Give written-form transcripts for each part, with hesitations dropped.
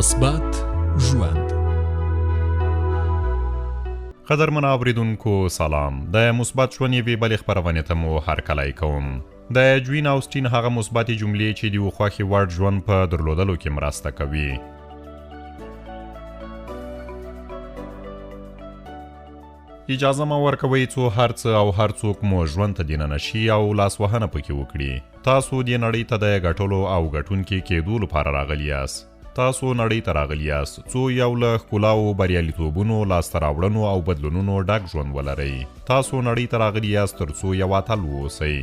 مثبت ژوند. قدرمن اوریدونکو سلام. د مثبت ژوند یوې بلې خپرونې ته مو هرکلی کوم. د جوین آوسټین هغه مثبتې جملې چې د یو خوښې وړ ژوند په درلودلو کې مرسته کوي. اجازه مه ورکوئ څو هر څه او هر څوک مو ژوند ته دننه شي او لاسوهنه پکې وکړي. تاسو دې نړۍ ته د ګټلو او ګټونکي کېدو لپاره راغلي یاست. تاسو نړۍ ته راغلي یاست څو یو له ښکلاو بریالیتوبونو لاسته راوړنو او بدلونونو ډک ژوند ولرئ. تاسو نړۍ ته راغلي یاست تر څو یو اتل واوسئ.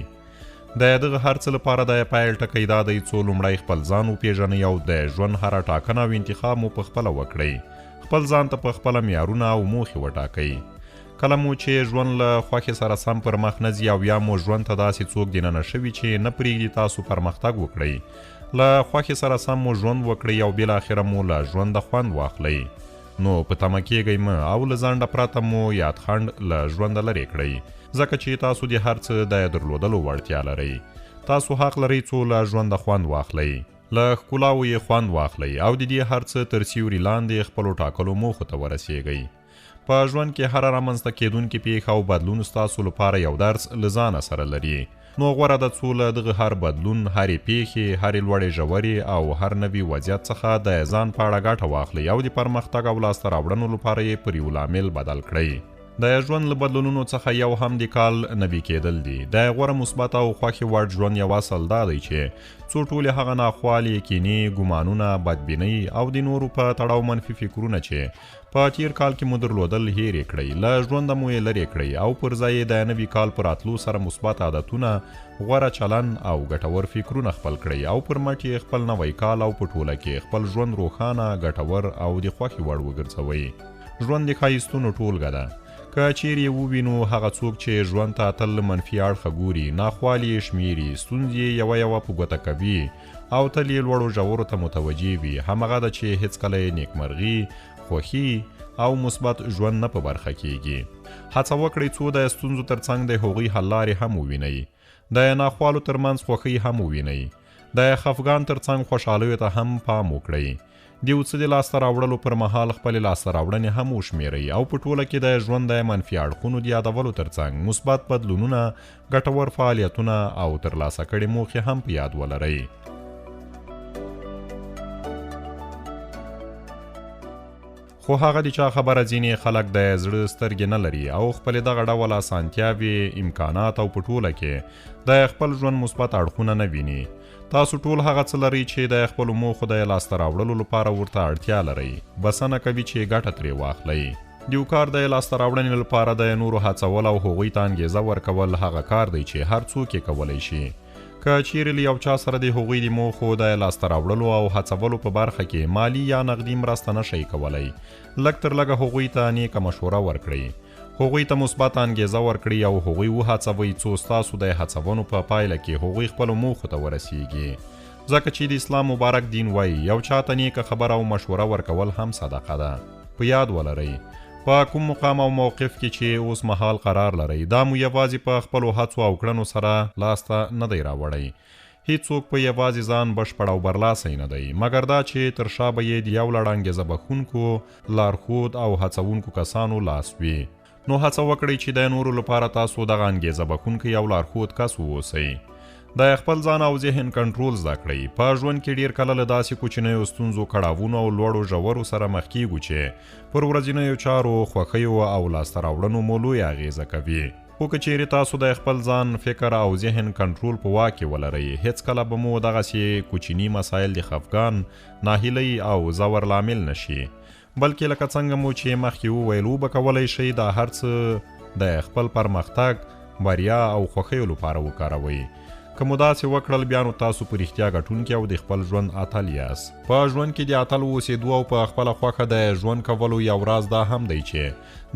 د دغه هر څه لپاره د پیل ټکی دا دی څو لومړی خپل ځان وپېژنئ او د ژوند هره ټاکنه او انتخاب مو پخپله وکړئ. خپل ځان ته پخپله معیارونه او موخې وټاکئ. کله مو چې ژوند له خوښې سره سم پر مخ نه ځي او یا مو ژوند ته داسې څوک دننه شوي چې نه پرېږدي تاسو پرمختګ وکړئ، له خوښې سره سم مو ژوند وکړئ او بالاخره مو له ژونده خوند واخلئ. نو په تمه کېږئ مه او له ځنډه پرته مو یادخند له ژونده لرې کړئ، ځکه چې تاسو د هر څه د درلودلو وړتیا لرئ. تاسو حق لرئ څو له ژونده خوند واخلئ، له ښکلاو یې خوند واخلئ او د دې هر څه تر سیوري لاندې خپلو ټاکلو موخو ته ورسیږئ. په ژوند کې هر رامنځته کېدونکې پیښه او بدلون ستاسو لپاره یو درس له ځانه سره لري. نو غوره ده څو له دغه هر بدلون، هرې پیښې، هرې لوړې ژورې او هر نوي وضعیت څخه د ځان په اړه ګټه واخلئ او د پرمختګ او لاسته راوړنو لپاره یې پر یو لامل بدل کړئ. د ژوند له بدلونونو څخه یو هم د کال نوي کېدل دي. د غوره مثبت او خوښې وړ ژوند یو اصل دا دی چې څو ټولې هغه ناخوالې، کینې، ګمانونه، بدبینۍ او د نورو په تړاو منفي فکرونه چې په تیر کال کې مو درلودل هېرې کړئ، له ژونده مو یې لرې کړئ او پر ځای یې د نوي کال په راتلو سره مثبت عادتونه، غوره چلن او ګټور فکرونه خپل کړئ او پر مټ یې خپل نوی کال او په ټوله کې خپل ژوند روښانه، ګټور او د خوښې وړ وګرځوئ. ژوند د ښایستونو ټولګه ده. که چیرې یې ووینو هغه څوک چې ژوند ته تل منفي اړخه ګوري، ناخوالې یې شمېري، ستونزې یوه یوه په ګوته کوي او تل یې لوړو ژورو ته متوجه وي، همغه ده چې هیڅکله یې نیکمرغي، خوښي او مثبت ژوند نه په برخه کیږي. هڅه وکړئ څو د ستونزو ترڅنګ د هغوی حل لارې هم ووینئ، د ناخوالو ترمنځ خوښۍ هم ووینئ، د خفګان ترڅنګ خوشحالیو ته هم پام وکړئ. د یو څه د لاسته راوړلو پر مهال خپلې لاسته راوړنې هم وشمېرئ او په ټوله کې د ژوند د منفي اړخونو د یادولو ترڅنګ مثبت بدلونونه، ګټور فعالیتونه او ترلاسه کړې موخې هم په یاد ولرئ. خو هغه د چا خبره ځینې خلک د زړه سترګې نه لري او خپلې دغه ډول اسانتیاوې، امکانات او په ټوله کې د خپل ژوند مثبت اړخونه نه ویني. تاسو ټول هغه څه لرئ چې د خپلو موخو د لاسته راوړلو لپاره ورته اړتیا لرئ. بسنه کوي چې ګټه ترې واخلئ. د یو کار د لاسته راوړنې لپاره د نورو هڅول او هغوی ته انګېزه ورکول هغه کار دی چې هر څوک یې کولی شي. که چیرې له یو چا سره د هغوی د موخو د لاسته راوړلو او هڅولو په برخه کې مالی یا نغدي مرسته نشئ کولی، لږ تر لږه هغوی ته نیکه مشوره ورکړئ، هغوی ته مثبت انګېزه ورکړئ او هغوی وهڅوئ څو ستاسو د هڅونو په پایله کې هغوی خپلو موخو ته ورسیږي. ځکه چې د اسلام مبارک دین وایي یو چاته نیکه خبره او مشوره ورکول هم صدقه ده. په یاد ولرئ په کوم مقام او موقف کې چې اوس مهال قرار لرئ، دا مو یوازې په خپلو هڅو او کړنو سره لاسته نه دی راوړی. هیڅوک په یوازې ځان بشپړ او برلاسی نه دی، مګر دا چې تر شا به یې د یو لړ انګېزه بښونکو، لارښود او هڅوونکو کسانو لاس وي. نو هڅه وکړئ چې د نورو لپاره تاسو دغه انګېزه بښونکی او لارښود کس واوسئ. د خپل ځان او ذهن کنټرول زده کړئ. په ژوند کې ډیر کله له داسې کوچنیو ستونزو، کړاوونو او لوړو ژورو سره مخ کیږو چې پر ورځنیو چارو، خوښیو او لاسته راوړنو مو لویه اغیزه کوي. خو که چیرې تاسو د خپل ځان، فکر او ذهن کنټرول په واک کې ولرئ، هیڅکله به مو دغسې کوچني مسایل د خفګان، ناهیلۍ او ځور لامل نشي، بلکې لکه څنګه مو چې مخکې وویل وبه کولی شئ دا هر څه د خپل پرمختګ، بریا او خوښیو لپاره وکاروئ. که مو داسې وکړل بیا نو تاسو په رښتیا ګټونکي او د خپل ژوند اتل یاست. په ژوند کې د اتل اوسېدو او په خپله خوښه د ژوند کولو یو راز دا هم دی چې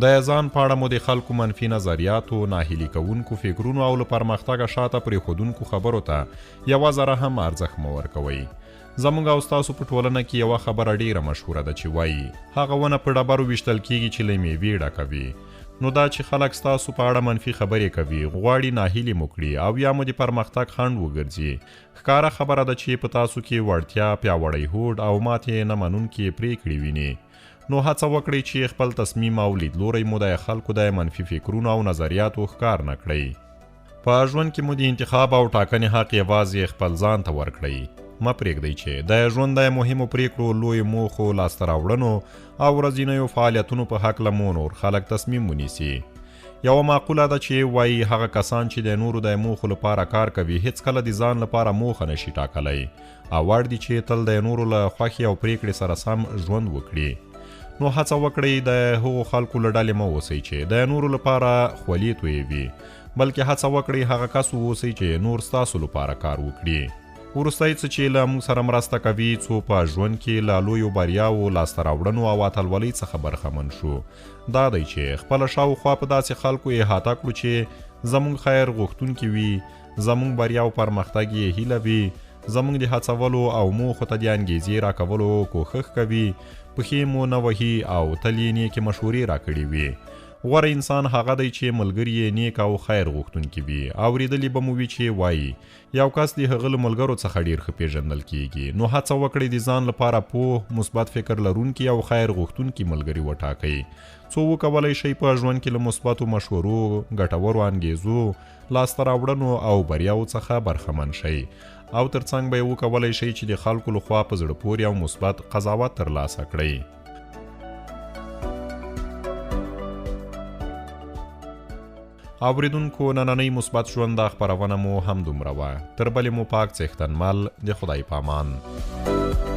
د ځان په اړه مو د خلکو منفي نظریاتو، ناهیلي کوونکو فکرونو او له پرمختګه شاته پرېښودونکو خبرو ته یوه ذره هم ارزښت مه ورکوئ. زموږ او ستاسو په ټولنه کې یوه خبره ډیره مشهوره ده چې وایي هغه ونه په ډبرو ویشتل کیږي چې له میوې ډکه وي. نو دا چې خلک ستاسو په اړه منفي خبرې کوي، غواړي ناهیلي مو کړي او یا مو د پرمختګ خنډ وګرځي، ښکاره خبره ده چې په تاسو کې وړتیا، پیاوړی هوډ او ماتې نه منونکې پرېکړې ویني. نو هڅه وکړئ چې خپل تصمیم او لیدلوری مو د خلکو د منفي فکرونو او نظریاتو ښکار نه کړئ. په ژوند کې مو د انتخاب او ټاکنې حق یوازې خپل ځان ته ورکړئ. مه پرېږدئ چې د ژوند د مهمو پریکړو، لوی موخو، لاسته راوړنو او ورځنیو فعالیتونو په هکله مو نور خلک تصمیم ونیسي. یوه معقوله ده چې وایي هغه کسان چې د نورو د موخو لپاره کار کوي هیڅکله د ځان لپاره موخه نشي ټاکلی، او اړ دي چې تل د نورو له خوښې او پریکړې سره سم ژوند وکړي. نو هڅه وکړئ د هغو خلکو له ډلې مه اوسئ چې د نورو لپاره خولې تویوي، بلکې هڅه وکړئ هغه کس واوسئ چې نور ستاسو لپاره کار وکړي. وروستی څه چې له موږ سره مرسته کوي، څو په ژوند کې له لویو بریاوو، لاسته راوړنو او اتلولۍ څخه برخمن شو، دا دی چې خپله شاوخوا په داسې خلکو احاطه کړو چې زموږ خیر غوښتونکي وي، زموږ بریا او پرمختګ یې هیله وي، زموږ د هڅولو او موخو ته د انګیزې راکولو کوښښ کوي، پښې مو نه وهي او تل یې نیکې مشورې راکړې وي. غوره انسان هغه دی چې ملګري یې نیک او خیر غوښتونکي وي. اورېدلي به مو وي چې وایي یو کس د هغه له ملګرو څخه ډېر ښه پیژندل کیږي. نو هڅه وکړئ د ځان لپاره پوه، مثبت فکر لرونکي او خیر غوښتونکي ملګري وټاکئ، څو وکولی شئ په ژوند کې له مثبتو مشورو، ګټورو انګیزو، لاسته راوړنو او بریاو څخه برخمن شئ، او ترڅنګ به یې وکولی شئ چې د خلکو لخوا په زړه پورې او مثبت قضاوت ترلاسه کړئ. اوریدونکو، نننۍ مثبت ژوند دا خپرونه مو هم دومره وه. تر بلې مو پاک څښتنمل، د خدای پامان.